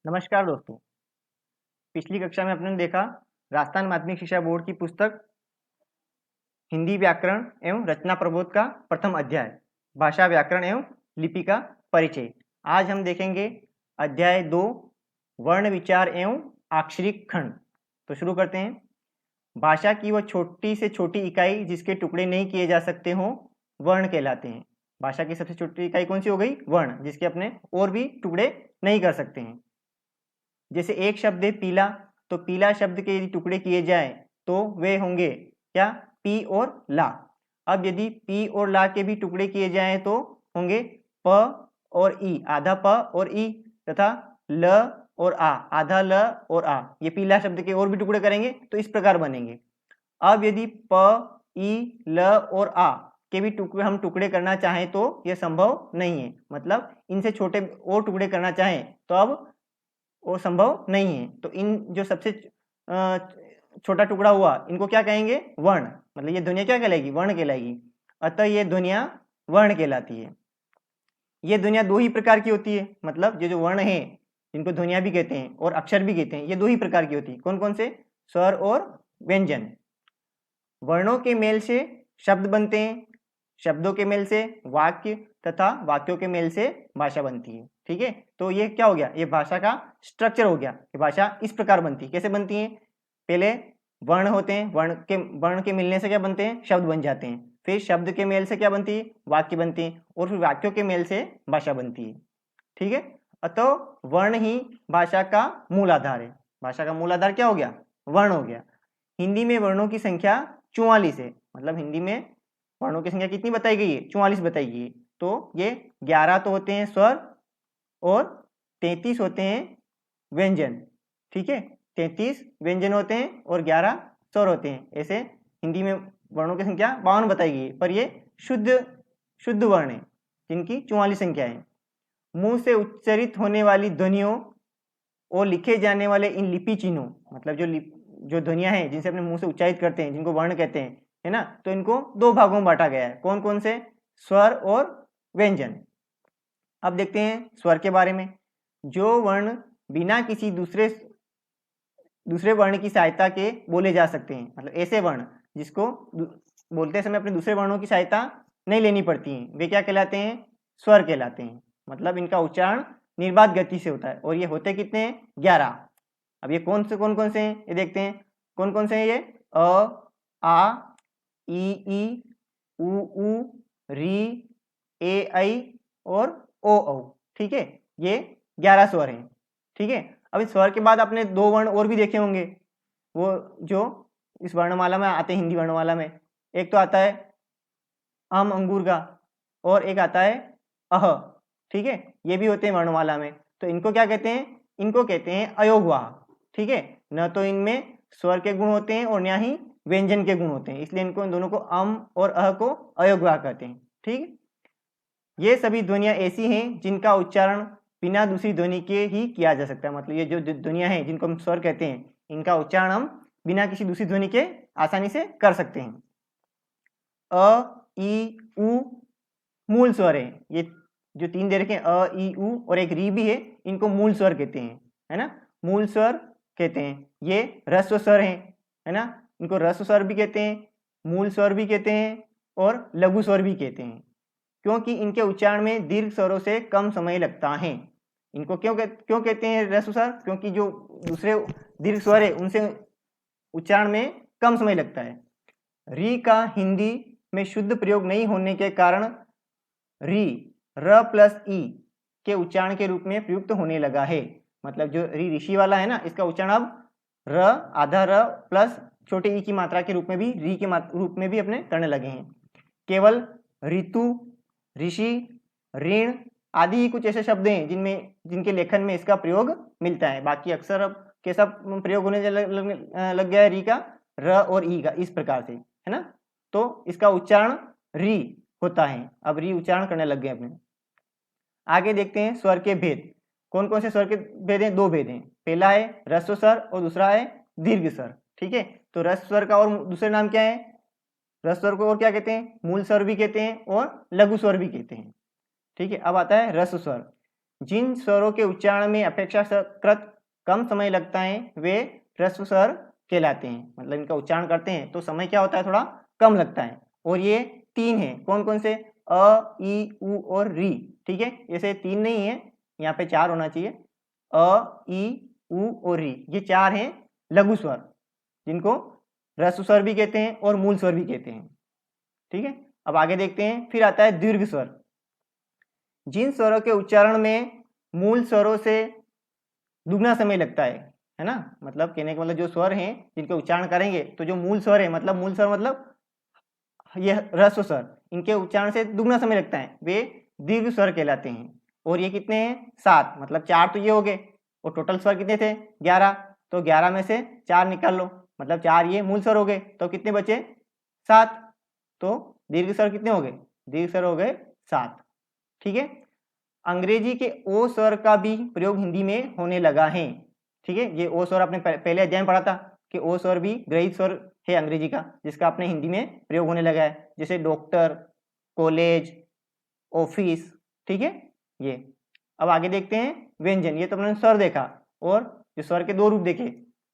नमस्कार दोस्तों। पिछली कक्षा में आपने देखा राजस्थान माध्यमिक शिक्षा बोर्ड की पुस्तक हिंदी व्याकरण एवं रचना प्रबोध का प्रथम अध्याय भाषा व्याकरण एवं लिपि का परिचय। आज हम देखेंगे अध्याय 2 वर्ण विचार एवं अक्षरिक खंड। तो शुरू करते हैं। भाषा की वह छोटी से छोटी इकाई जिसके टुकड़े नहीं किए जा सकते हों वर्ण कहलाते हैं। भाषा की सबसे छोटी इकाई कौन सी हो गई? वर्ण, जिसके अपने और भी टुकड़े नहीं कर सकते हैं। जैसे एक शब्द है पीला, तो पीला शब्द के यदि टुकड़े किए जाए तो वे होंगे क्या? पी और ला। अब यदि पी और ला के भी टुकड़े किए जाएं तो होंगे प और ई, आधा प और ई, तथा ल और आ, आधा ल और आ। ये पीला शब्द के और भी टुकड़े करेंगे तो इस प्रकार बनेंगे। अब यदि प, ई, ल और आ के भी हम टुकड़े करना चाहें तो यह संभव नहीं है। मतलब इनसे छोटे और टुकड़े करना चाहें तो अब वो संभव नहीं है। तो इन जो सबसे छोटा टुकड़ा हुआ इनको क्या कहेंगे? वर्ण। मतलब ये ध्वनिया क्या कहलाएगी? वर्ण कहलाएगी। अतः ये ध्वनिया वर्ण कहलाती है। ये ध्वनिया दो ही प्रकार की होती है। मतलब ये जो वर्ण है जिनको ध्वनिया भी कहते हैं और अक्षर भी कहते हैं, ये दो ही प्रकार की होती है। कौन कौन से? स्वर और व्यंजन। वर्णों के मेल से शब्द बनते हैं, शब्दों के मेल से वाक्य, तथा वाक्यों के मेल से भाषा बनती है। ठीक है, तो ये क्या हो गया? ये भाषा का स्ट्रक्चर हो गया। ये भाषा इस प्रकार बनती है। कैसे बनती है? पहले वर्ण होते हैं, वर्ण के मिलने से क्या बनते हैं? शब्द बन जाते हैं। फिर शब्द के मेल से क्या बनती है? वाक्य बनती है। और फिर वाक्यों के मेल से भाषा बनती है। ठीक है, अतः वर्ण ही भाषा का मूल आधार है। भाषा का मूल आधार क्या हो गया? वर्ण हो गया। हिंदी में वर्णों की संख्या 44 है। मतलब हिंदी में वर्णों की संख्या कितनी बताई गई है? 44 बताई गई है। तो ये 11 तो होते हैं स्वर और 33 होते हैं व्यंजन। ठीक है, 33 व्यंजन होते हैं और 11 स्वर होते हैं। ऐसे हिंदी में वर्णों की संख्या 52 बताई गई है, पर ये शुद्ध वर्ण है जिनकी 44 संख्या है। मुंह से उच्चरित होने वाली ध्वनियों और लिखे जाने वाले इन लिपि चिन्हों, मतलब जो ध्वनियां हैं जिनसे अपने मुंह से उच्चारित करते हैं, जिनको वर्ण कहते हैं, है ना, तो इनको दो भागों में बांटा गया है। कौन कौन से? स्वर और व्यंजन। अब देखते हैं स्वर के बारे में। जो वर्ण बिना किसी दूसरे वर्ण की सहायता के बोले जा सकते हैं, मतलब ऐसे वर्ण जिसको बोलते समय अपने दूसरे वर्णों की सहायता नहीं लेनी पड़ती है, वे क्या कहलाते हैं? स्वर कहलाते हैं। मतलब इनका उच्चारण निर्बाध गति से होता है। और ये होते कितने हैं? 11। अब ये कौन कौन से हैं ये देखते हैं। कौन कौन से हैं ये? अ, आ, ई, उ, री, ए, ऐ और ओ, औ। ठीक है, ये 11 स्वर हैं। ठीक है, अब इस स्वर के बाद आपने दो वर्ण और भी देखे होंगे, वो जो इस वर्णमाला में आते हैं, हिंदी वर्णमाला में। एक तो आता है अंगूर का, और एक आता है अह। ठीक है, ये भी होते हैं वर्णमाला में। तो इनको क्या कहते हैं? इनको कहते हैं अयोगवाह। ठीक है, न तो इनमें स्वर के गुण होते हैं और न ही व्यंजन के गुण होते हैं, इसलिए इनको इन दोनों को और अह को अयोगवाह कहते हैं। ठीक, ये सभी ध्वनियां ऐसी हैं जिनका उच्चारण बिना दूसरी ध्वनि के ही किया जा सकता है। मतलब ये जो ध्वनियां हैं जिनको हम स्वर कहते हैं, इनका उच्चारण हम बिना किसी दूसरी ध्वनि के आसानी से कर सकते हैं। अ, ई, उ मूल स्वर है। ये जो तीन दे रखे हैं, अ, ई, उ और एक री भी है, इनको मूल स्वर कहते हैं, है ना, मूल स्वर कहते हैं। ये ह्रस्व स्वर हैं, है ना, इनको ह्रस्व स्वर भी कहते हैं, मूल स्वर भी कहते हैं और लघु स्वर भी कहते हैं, क्योंकि इनके उच्चारण में दीर्घ स्वरों से कम समय लगता है। इनको क्यों कहते हैं ह्रस्व स्वर? क्योंकि जो दूसरे दीर्घ स्वर है उनसे उच्चारण में कम समय लगता है। री का हिंदी में शुद्ध प्रयोग नहीं होने के कारण री र प्लस ई के उच्चारण के रूप में प्रयुक्त होने लगा है। मतलब जो री ऋषि वाला है ना, इसका उच्चारण अब र, आधा र प्लस छोटे ई की मात्रा के रूप में भी, री के रूप में भी अपने करने लगे हैं। केवल ऋतु, ऋषि, ऋण आदि ही कुछ ऐसे शब्द हैं जिनके लेखन में इसका प्रयोग मिलता है। बाकी अक्सर अब कैसा प्रयोग होने लग गया है री का, र और ई का, इस प्रकार से, है ना। तो इसका उच्चारण री होता है। अब री उच्चारण करने लग गए अपने। आगे देखते हैं स्वर के भेद। कौन कौन से स्वर के भेद हैं? दो भेद हैं। पहला है ह्रस्व स्वर और दूसरा है दीर्घ स्वर। ठीक है, तो ह्रस्व स्वर का और दूसरे नाम क्या है? ह्रस्व स्वर को और क्या कहते हैं? मूल स्वर भी कहते हैं और लघु स्वर भी कहते हैं। ठीक है, अब आता है ह्रस्व स्वर। जिन स्वरों के उच्चारण में अपेक्षाकृत कम समय लगता है वे ह्रस्व स्वर कहलाते हैं। मतलब इनका उच्चारण करते हैं तो समय क्या होता है, थोड़ा कम लगता है। और ये 3 है, कौन कौन से? अ, ई, उ और री। ठीक है, ऐसे 3 नहीं है, यहाँ पे 4 होना चाहिए। अ, ई, उ और री, ये 4 हैं लघु स्वर, जिनको ह्रस्व स्वर भी कहते हैं और मूल स्वर भी कहते हैं। ठीक है, अब आगे देखते हैं। फिर आता है दीर्घ स्वर। जिन स्वरों के उच्चारण में मूल स्वरों से दुगना समय लगता है ना। मतलब कहने का मतलब जो स्वर हैं जिनके उच्चारण करेंगे तो जो मूल स्वर है, मतलब मूल स्वर मतलब ये ह्रस्व स्वर, इनके उच्चारण से दुगना समय लगता है, वे दीर्घ स्वर कहलाते हैं। और ये कितने हैं? 7। मतलब 4 तो ये हो गए, और टोटल स्वर कितने थे? 11। तो 11 में से 4 निकाल लो, मतलब 4 ये मूल स्वर हो गए, तो कितने बचे? 7। तो दीर्घ स्वर कितने हो गए? दीर्घ स्वर हो गए 7। ठीक है, अंग्रेजी के ओ स्वर का भी प्रयोग हिंदी में होने लगा है। ठीक है, ये ओ स्वर आपने पहले अध्याय में पढ़ा था कि ओ स्वर भी ग्रहित स्वर है अंग्रेजी का, जिसका अपने हिंदी में प्रयोग होने लगा है, जैसे डॉक्टर, कॉलेज, ऑफिस। ठीक है, ये अब आगे देखते हैं व्यंजन। ये तो हमने स्वर देखा, और जो स्वर के 2 रूप देखे,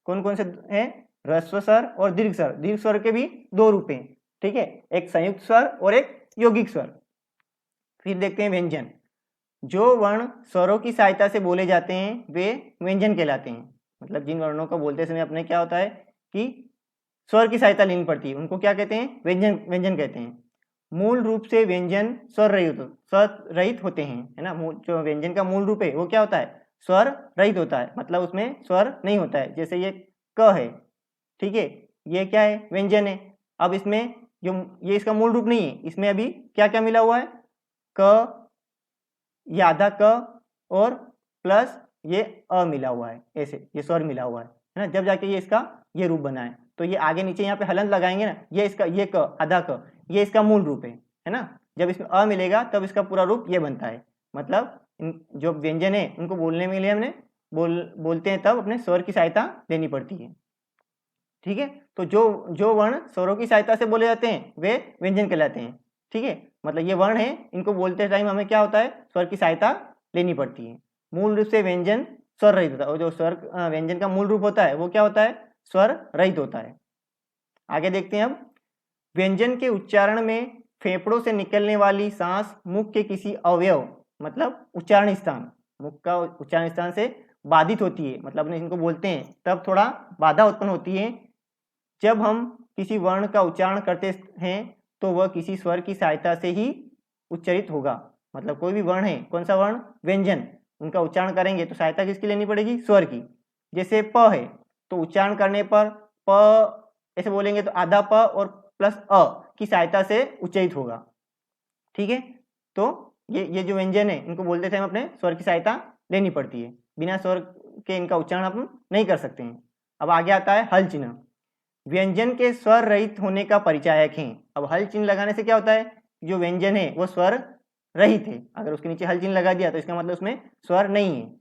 कौन कौन से हैं? ह्रस्व स्वर और दीर्घ स्वर। दीर्घ स्वर के भी 2 रूप हैं। ठीक है, एक संयुक्त स्वर और एक यौगिक स्वर। फिर देखते हैं व्यंजन। जो वर्ण स्वरों की सहायता से बोले जाते हैं वे व्यंजन कहलाते हैं। मतलब जिन वर्णों को बोलते समय अपने क्या होता है कि स्वर की सहायता लेनी पड़ती है, उनको क्या कहते हैं? व्यंजन, व्यंजन कहते हैं। मूल रूप से व्यंजन स्वर रहित होते हैं, है ना। जो व्यंजन का मूल रूप है वो क्या होता है? स्वर रहित होता है, मतलब उसमें स्वर नहीं होता है। जैसे ये क है, ठीक है, ये क्या है? व्यंजन है। अब इसमें जो ये इसका मूल रूप नहीं है, इसमें अभी क्या क्या मिला हुआ है? क, ये आधा क और प्लस ये अ मिला हुआ है, ऐसे ये स्वर मिला हुआ है ना। जब जाके ये इसका ये रूप बना है। तो ये आगे नीचे यहाँ पे हलंत लगाएंगे ना, ये इसका ये क, आधा क, ये इसका मूल रूप है ना। जब इसमें अ मिलेगा तब इसका पूरा रूप ये बनता है। मतलब जो व्यंजन है उनको बोलने के लिए हमने बोलते हैं तब अपने स्वर की सहायता लेनी पड़ती है। ठीक है, तो जो वर्ण स्वरों की सहायता से बोले जाते हैं वे व्यंजन कहलाते हैं। ठीक है, मतलब ये वर्ण है, इनको बोलते टाइम हमें क्या होता है? स्वर की सहायता लेनी पड़ती है। मूल रूप से व्यंजन स्वर रहित होता है, और जो स्वर व्यंजन का मूल रूप होता है वो क्या होता है? स्वर रहित होता है। आगे देखते हैं अब। व्यंजन के उच्चारण में फेफड़ों से निकलने वाली सांस मुख के किसी अवयव, मतलब उच्चारण स्थान, मुख का उच्चारण स्थान से बाधित होती है, मतलब अपने इनको बोलते हैं तब थोड़ा बाधा उत्पन्न होती है। जब हम किसी वर्ण का उच्चारण करते हैं तो वह किसी स्वर की सहायता से ही उच्चारित होगा। मतलब कोई भी वर्ण है, कौन सा वर्ण? व्यंजन, उनका उच्चारण करेंगे तो सहायता किसकी लेनी पड़ेगी? स्वर की। जैसे प है, तो उच्चारण करने पर प ऐसे बोलेंगे तो आधा प और प्लस अ की सहायता से उच्चारित होगा। ठीक है, तो ये जो व्यंजन है इनको बोलते थे हम अपने स्वर की सहायता लेनी पड़ती है, बिना स्वर के इनका उच्चारण हम नहीं कर सकते हैं। अब आगे आता है हल चिन्ह। व्यंजन के स्वर रहित होने का परिचायक है। अब हल चिन्ह लगाने से क्या होता है? जो व्यंजन है वो स्वर रहित है, अगर उसके नीचे हल चिन्ह लगा दिया तो इसका मतलब उसमें स्वर नहीं है,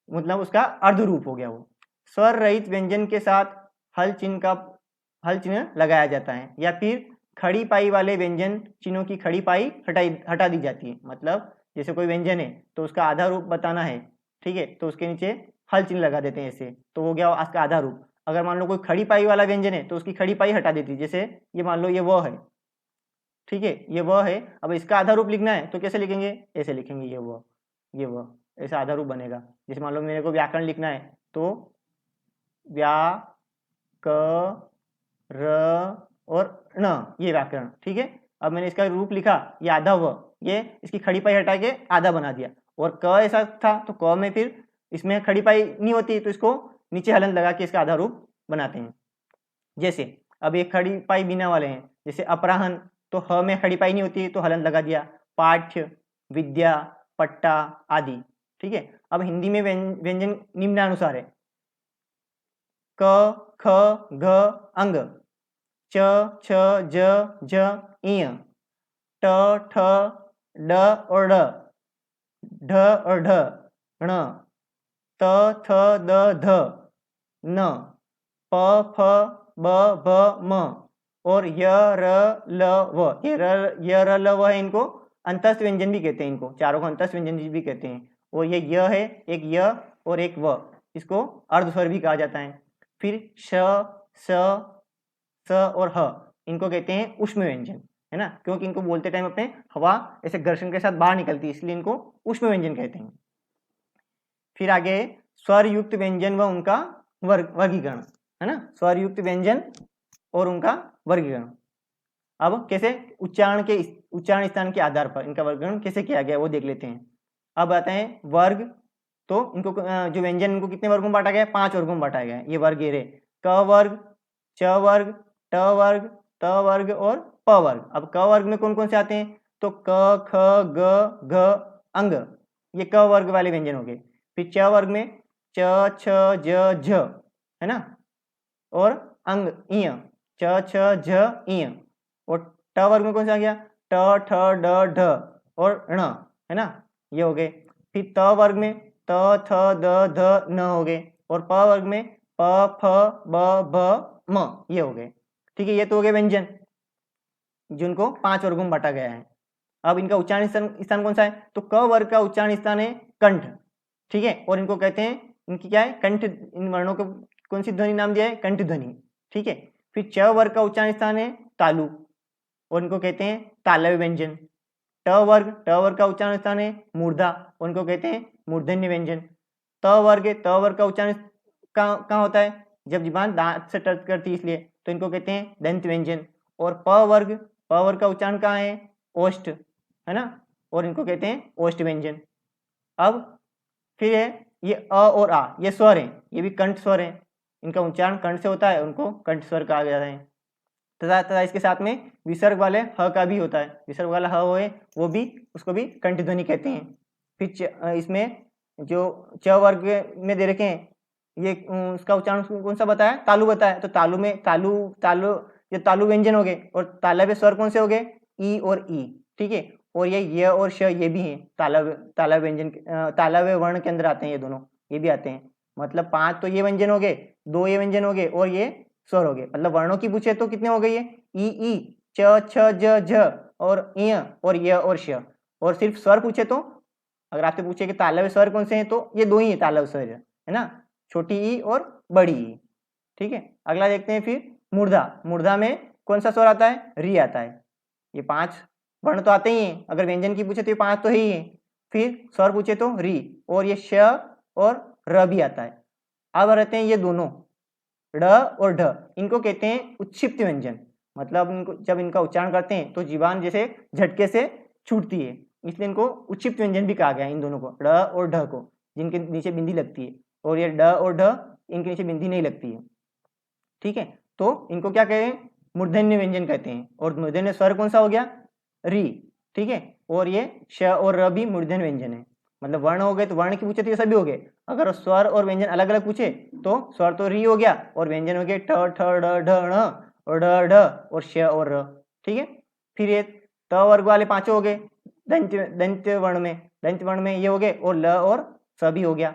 मतलब उसका अर्ध रूप हो गया वो। स्वर रहित व्यंजन के साथ हल चिन्ह लगाया जाता है, या फिर खड़ी पाई वाले व्यंजन चिन्हों की खड़ी पाई हटा दी जाती है। मतलब जैसे कोई व्यंजन है तो उसका आधा रूप बताना है, ठीक है, तो उसके नीचे हल चिन्ह लगा देते हैं ऐसे, तो हो गया उसका आधा रूप। अगर मान लो कोई खड़ी पाई वाला व्यंजन है तो उसकी खड़ी पाई हटा देती है, जैसे ये मान लो ये वो है, ठीक है, ये वह है। अब इसका आधा रूप लिखना है तो कैसे लिखेंगे? ऐसे लिखेंगे, ये वह, ऐसा आधा रूप बनेगा। जैसे मान लो मेरे को व्याकरण लिखना है तो व्या क र और न, ये व्याकरण। ठीक है, अब मैंने इसका रूप लिखा, ये आधा व, ये इसकी खड़ी पाई हटा के आधा बना दिया। और क ऐसा था तो क में फिर इसमें खड़ी पाई नहीं होती तो इसको नीचे हलंत लगा के इसका आधा रूप बनाते हैं। जैसे अब एक खड़ी पाई बिना वाले हैं, जैसे अपराहन, तो ह में खड़ी पाई नहीं होती तो हलंत लगा दिया। पाठ्य, विद्या, पट्टा आदि। ठीक है, अब हिंदी में व्यंजन निम्नानुसार है। क, ख, घ अंग, च, छ, ज, झ इय, ट, ठ, ड और ढ, ढ और ढ, ण, त, थ, द, ध, न, प, फ, ब, भ, म और य, र, ल, व। ये य, र, ल, व है, इनको अंतस्थ व्यंजन भी कहते हैं, इनको चारों को अंतस्थ व्यंजन भी कहते हैं। और ये य है, एक य और एक व, इसको अर्धस्वर भी कहा जाता है। फिर श, स, स और ह, इनको कहते हैं उष्म व्यंजन, है ना, क्योंकि इनको बोलते टाइम अपने हवा ऐसे घर्षण के साथ बाहर निकलती है, इसलिए इनको उष्म व्यंजन कहते हैं। फिर आगे स्वर युक्त व्यंजन व उनका वर्गीकरण, है ना, स्वर युक्त व्यंजन और उनका वर्गीकरण। अब कैसे उच्चारण स्थान के आधार पर इनका वर्गीकरण कैसे किया गया वो देख लेते हैं। अब आते हैं वर्ग, तो इनको जो व्यंजन इनको कितने वर्गों में बांटा गया है? 5 वर्गों में बांटा गया है। ये वर्ग ये रहे, क वर्ग, च वर्ग, ट वर्ग, त वर्ग और प वर्ग। अब क वर्ग में कौन कौन से आते हैं? तो क, ख, ग, घ, अंग, ये क वर्ग वाले व्यंजन हो गए। फिर च वर्ग में च, छ, ज, झ, है ना, और अंग इय, च, छ, झ, इय। और ट वर्ग में कौन सा आ गया? ट, ठ, ड, ढ और ण, है ना, ये हो गए। फिर त वर्ग में त, थ, द, ध, न हो गए। और प वर्ग में प, फ, ब, भ, म, ये हो गए। ठीक है, ये तो हो गए व्यंजन जिनको 5 वर्गों में बांटा गया है। अब इनका उच्चारण स्थान कौन सा है? तो क वर्ग का उच्चारण स्थान है कंठ, ठीक है, और इनको कहते हैं, इनकी क्या है? कंठ, इन वर्णों को कौन सी ध्वनि नाम दिया है? कंठ ध्वनि, ठीक है। फिर च वर्ग का उच्चारण स्थान है तालु, और इनको कहते हैं तालव्य व्यंजन। ट वर्ग का उच्चारण स्थान है मूर्धा, उनको कहते हैं मूर्धन्य व्यंजन। त वर्ग का उच्चारण कहाँ होता है? जब जीभान दांत से टच करती है, इसलिए, तो इनको कहते हैं दंत व्यंजन। और प वर्ग का उच्चारण कहाँ है? ओष्ठ, है ना, और इनको कहते हैं ओष्ठ व्यंजन। अब फिर है ये अ और आ, ये स्वर हैं, ये भी कंठ स्वर हैं, इनका उच्चारण कंठ से होता है, उनको कंठ स्वर कहा जाता है। तथा इसके साथ में विसर्ग वाले ह का भी होता है, विसर्ग वाला ह होए वो भी, उसको भी कंठ ध्वनि कहते हैं। फिर इसमें जो च वर्ग में दे रखे हैं, ये उसका उच्चारण कौन सा बताया? तालु बताया। तो तालु में तालु ये तालु व्यंजन हो गए। और तालव्य स्वर कौन से हो गए? ई और ई, ठीक है। और ये और श ये भी हैं तालव्य व्यंजन, तालव्य वर्ण के अंदर आते हैं, ये दोनों ये भी आते हैं। मतलब 5 तो ये व्यंजन हो गए, 2 ये व्यंजन हो गए और ये स्वर हो गए। मतलब वर्णों की पूछे तो कितने हो गए? ये ई, च, छ, ज, झ और य और य और श। और सिर्फ स्वर पूछे तो, अगर आपसे पूछे कि तालव्य स्वर कौन से हैं, तो ये 2 ही है तालव्य स्वर, है ना, छोटी ई और बड़ी ई, ठीक है। अगला देखते हैं फिर मूर्धा में कौन सा स्वर आता है? री आता है। ये 5 वर्ण तो आते ही हैं, अगर व्यंजन की पूछे तो ये 5 तो ही है। फिर स्वर पूछे तो री, और ये श और र भी आता है। अब रहते हैं ये दोनों ड और ढ, इनको कहते हैं उच्छिप्त व्यंजन। मतलब इनको जब इनका उच्चारण करते हैं तो जीवान जैसे झटके से छूटती है, इसलिए इनको उच्छिप्त व्यंजन भी कहा गया है इन दोनों को, ड और ढ को, जिनके नीचे बिंदी लगती है। और ये ड और ढ, इनके नीचे बिंदी नहीं लगती है, ठीक है। तो इनको क्या कहें? मूर्धन्य व्यंजन कहते हैं। और मूर्धन्य स्वर कौन सा हो गया? री, ठीक है। और ये श और र भी मूर्धन्य व्यंजन है। मतलब वर्ण हो गए तो वर्ण की पूछे तो ये सभी हो गए। अगर स्वर और व्यंजन अलग अलग पूछे तो स्वर तो री हो गया और व्यंजन हो गए ठ, ठ, ड, ढ, ण और ड, ढ और श और र, ठीक है। फिर ये त वर्ग वाले 5 हो गए दंत वर्ण में ये हो गए, और ल और स भी हो गया।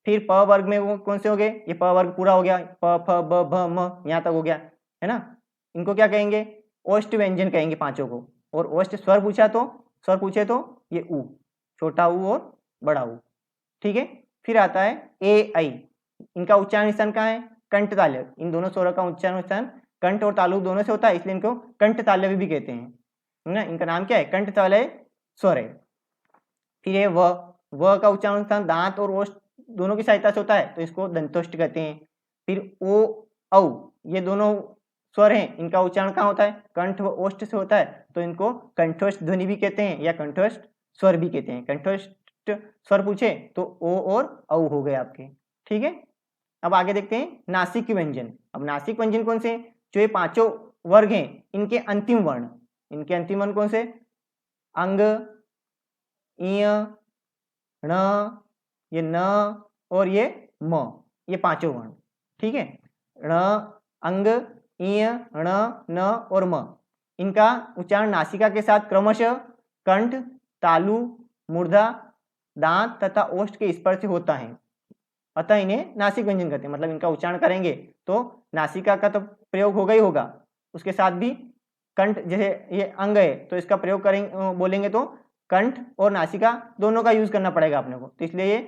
फिर प वर्ग में वो कौन से हो गए? ये प वर्ग पूरा हो गया, प, फ, ब, भ, म, यहाँ तक हो गया, है ना। इनको क्या कहेंगे? ओष्ठ व्यंजन कहेंगे 5 को। और ओष्ठ स्वर पूछे तो ये उ, छोटा उ और बड़ा उ, ठीक है। फिर आता है ए आई, इनका उच्चारण स्थान कहाँ है? कंठ तालव्य। इन दोनों स्वरों का उच्चारण स्थान कंठ और तालु दोनों से होता है, इसलिए इनको कंठ तालव्य भी कहते हैं, है ना। इनका नाम क्या है? कंठ तालव्य स्वर है। फिर ये व का उच्चारण स्थान दांत और ओष्ठ दोनों की सहायता से होता है, तो इसको दंतोष्ठ कहते हैं। फिर ओ औ, ये दोनों स्वर हैं, इनका उच्चारण कहाँ होता है? कंठ व ओष्ठ से होता है, तो इनको कंठोष्ठ ध्वनि भी कहते हैं या कंठोष्ठ स्वर भी कहते हैं। कंठोष्ठ स्वर पूछे तो ओ और औ हो गए आपके, ठीक है। अब आगे देखते हैं नासिक व्यंजन। अब नासिक व्यंजन कौन से? जो ये 5 वर्ग हैं, इनके अंतिम वर्ण कौन से? अंग, इय, ण, ये न और ये म, ये 5 वर्ण, ठीक है। ण, अंग, इय, ण, न और म, इनका उच्चारण नासिका के साथ क्रमशः कंठ, तालु, मूर्धा, दांत तथा ओष्ठ के स्पर्श से होता है, अतः इन्हें नासिक व्यंजन कहते हैं। मतलब इनका उच्चारण करेंगे तो नासिका का तो प्रयोग होगा ही होगा, उसके साथ भी कंठ, जैसे ये अंग है तो इसका प्रयोग करेंगे, बोलेंगे तो कंठ और नासिका दोनों का यूज करना पड़ेगा अपने को, तो इसलिए ये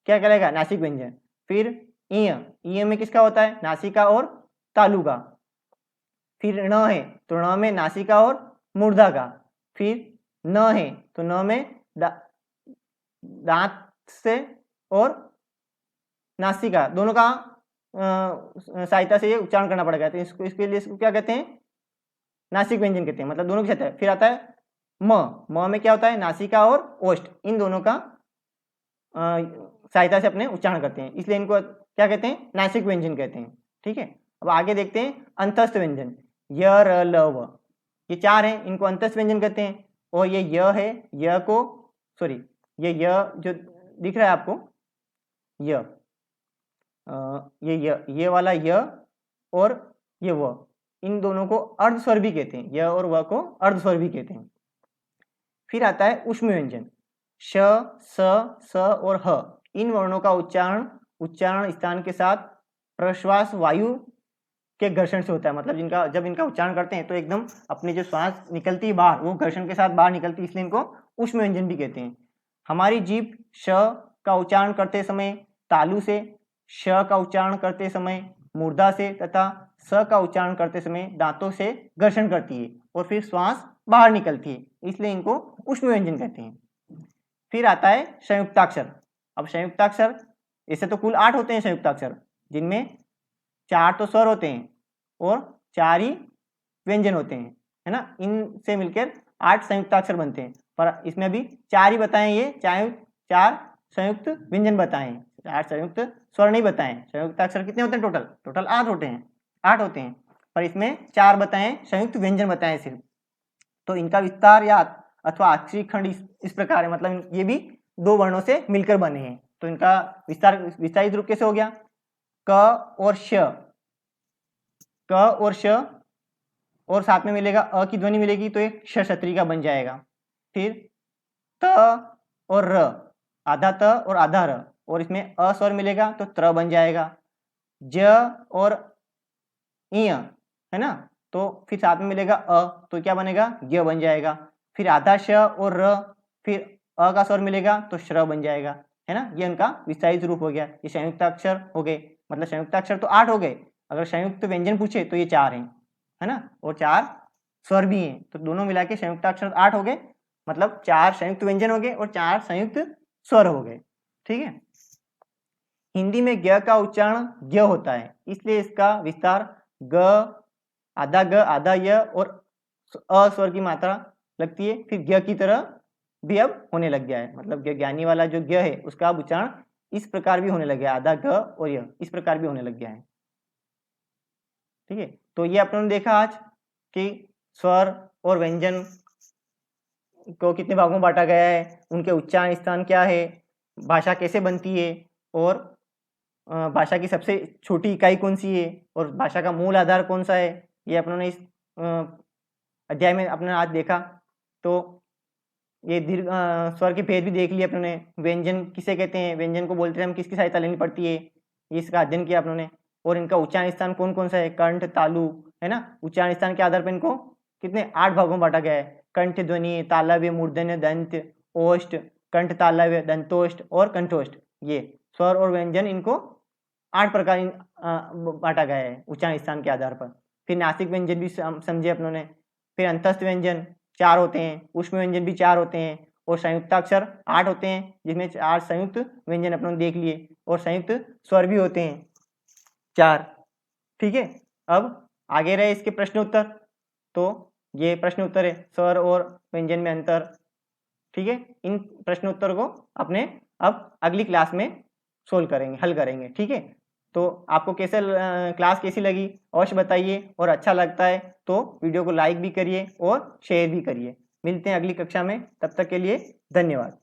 क्या कहलाएगा, नासिक व्यंजन। फिर ईय में किसका होता है, नासिका और तालु का। फिर ण है तो ण में नासिका और मूर्धा का। फिर न है तो न में दांत से और नासिका दोनों का सहायता से ये उच्चारण करना पड़ेगा, तो इसके लिए इसको क्या कहते हैं, नासिक व्यंजन कहते हैं, मतलब दोनों के साथ है। फिर आता है म में क्या होता है, नासिका और ओष्ठ इन दोनों का सहायता से अपने उच्चारण करते हैं, इसलिए इनको क्या कहते हैं, नासिक व्यंजन कहते हैं। ठीक है, अब आगे देखते हैं अंतस्थ व्यंजन, य र ल व, ये चार हैं, इनको अंतस्थ व्यंजन कहते हैं। और ये य है, य को सॉरी ये य जो दिख रहा है आपको, ये वाला य और ये व, इन दोनों को अर्ध स्वर भी कहते हैं, य और व को अर्ध स्वर भी कहते हैं। फिर आता है ऊष्म व्यंजन, श स और ह, इन वर्णों का उच्चारण स्थान के साथ प्रश्वास वायु के घर्षण से होता है, मतलब जब इनका उच्चारण करते हैं तो एकदम अपनी जो श्वास निकलती है बाहर, वो घर्षण के साथ बाहर निकलती है, इसलिए इनको ऊष्म व्यंजन भी कहते हैं। हमारी जीभ श का उच्चारण करते समय तालु से, श का उच्चारण करते समय मूर्धा से तथा स का उच्चारण करते समय दांतों से घर्षण करती है और फिर श्वास बाहर निकलती है, इसलिए इनको ऊष्म व्यंजन कहते हैं। फिर आता है संयुक्ताक्षर। अब संयुक्ताक्षर ऐसे तो कुल 8 होते हैं संयुक्ताक्षर, जिनमें 4 तो स्वर होते हैं और 4 ही व्यंजन होते हैं, है ना, इनसे मिलकर 8 संयुक्ताक्षर बनते हैं, पर इसमें अभी 4 ही बताएं, ये 4 संयुक्त व्यंजन बताएं, 4 संयुक्त स्वर नहीं बताएं। संयुक्ताक्षर कितने होते हैं टोटल 8 होते हैं, पर इसमें 4 बताएं संयुक्त व्यंजन बताएं सिर्फ। तो इनका विस्तार या अथवा अक्षरी खंड इस प्रकार है, मतलब ये भी 2 वर्णों से मिलकर बने हैं, तो इनका विस्तारित रूप कैसे हो गया, क और श और साथ में मिलेगा अ की ध्वनि मिलेगी तो एक क्षत्री का बन जाएगा। फिर त और र, आधा त और आधा र, और इसमें अ स्वर मिलेगा तो त्र बन जाएगा। ज और इ है ना, तो फिर साथ में मिलेगा अ तो क्या बनेगा, य बन जाएगा। फिर आधा श और र, फिर अ का स्वर मिलेगा तो श्र बन जाएगा, है ना, ये उनका विस्तारित रूप हो गया। ये संयुक्ताक्षर हो गए, मतलब संयुक्ताक्षर तो 8 हो गए, अगर संयुक्त व्यंजन पूछे तो ये 4 हैं, है ना, और 4 स्वर भी हैं, तो दोनों मिला के संयुक्ताक्षर 8 हो गए, मतलब 4 संयुक्त व्यंजन हो गए और 4 संयुक्त स्वर हो गए। ठीक है, हिंदी में ग का उच्चारण ग होता है, इसलिए इसका विस्तार ग आधा य और अ स्वर की मात्रा लगती है, फिर ग की तरह भी अब होने लग गया है, मतलब ज्ञानी वाला जो ग है उसका अब उच्चारण इस प्रकार भी होने लग गया, आधा ग और य इस प्रकार भी होने लग गया है। ठीक है, तो ये अपन ने देखा आज कि स्वर और व्यंजन को कितने भागों में बांटा गया है, उनके उच्चारण स्थान क्या है, भाषा कैसे बनती है, और भाषा की सबसे छोटी इकाई कौन सी है, और भाषा का मूल आधार कौन सा है, ये अपनों ने इस अध्याय में अपने आज देखा। तो ये दीर्घ स्वर के भेद भी देख लिए अपनों ने, व्यंजन किसे कहते हैं, व्यंजन को बोलते हैं हम किसकी सहायता लेनी पड़ती है, ये इसका अध्ययन किया अपनों ने, और इनका उच्चारण स्थान कौन कौन सा है, कंठ तालु, है ना, उच्चारण स्थान के आधार पर इनको कितने 8 भागों में बांटा गया है, कंठ ध्वनि, तालव्य, मूर्धन्य, दंत, ओष्ठ, कंठ तालव्य, दंतोष्ठ और कंठोष्ठ, ये स्वर और व्यंजन इनको 8 प्रकार बांटा गया है उच्चारण स्थान के आधार पर। फिर नासिक व्यंजन भी समझे अपनों ने, फिर अंतस्थ व्यंजन 4 होते हैं, ऊष्म व्यंजन भी 4 होते हैं, और संयुक्ताक्षर 8 होते हैं, जिसमें 4 संयुक्त व्यंजन अपनों ने देख लिए, और संयुक्त स्वर भी होते हैं 4। ठीक है, अब आगे रहे इसके प्रश्न उत्तर, तो ये प्रश्न उत्तर है स्वर और व्यंजन में अंतर। ठीक है, इन प्रश्न उत्तर को अपने अब अगली क्लास में सोल्व करेंगे, हल करेंगे। ठीक है, तो आपको कैसे क्लास कैसी लगी अवश्य बताइए, और अच्छा लगता है तो वीडियो को लाइक भी करिए और शेयर भी करिए। मिलते हैं अगली कक्षा में, तब तक के लिए धन्यवाद।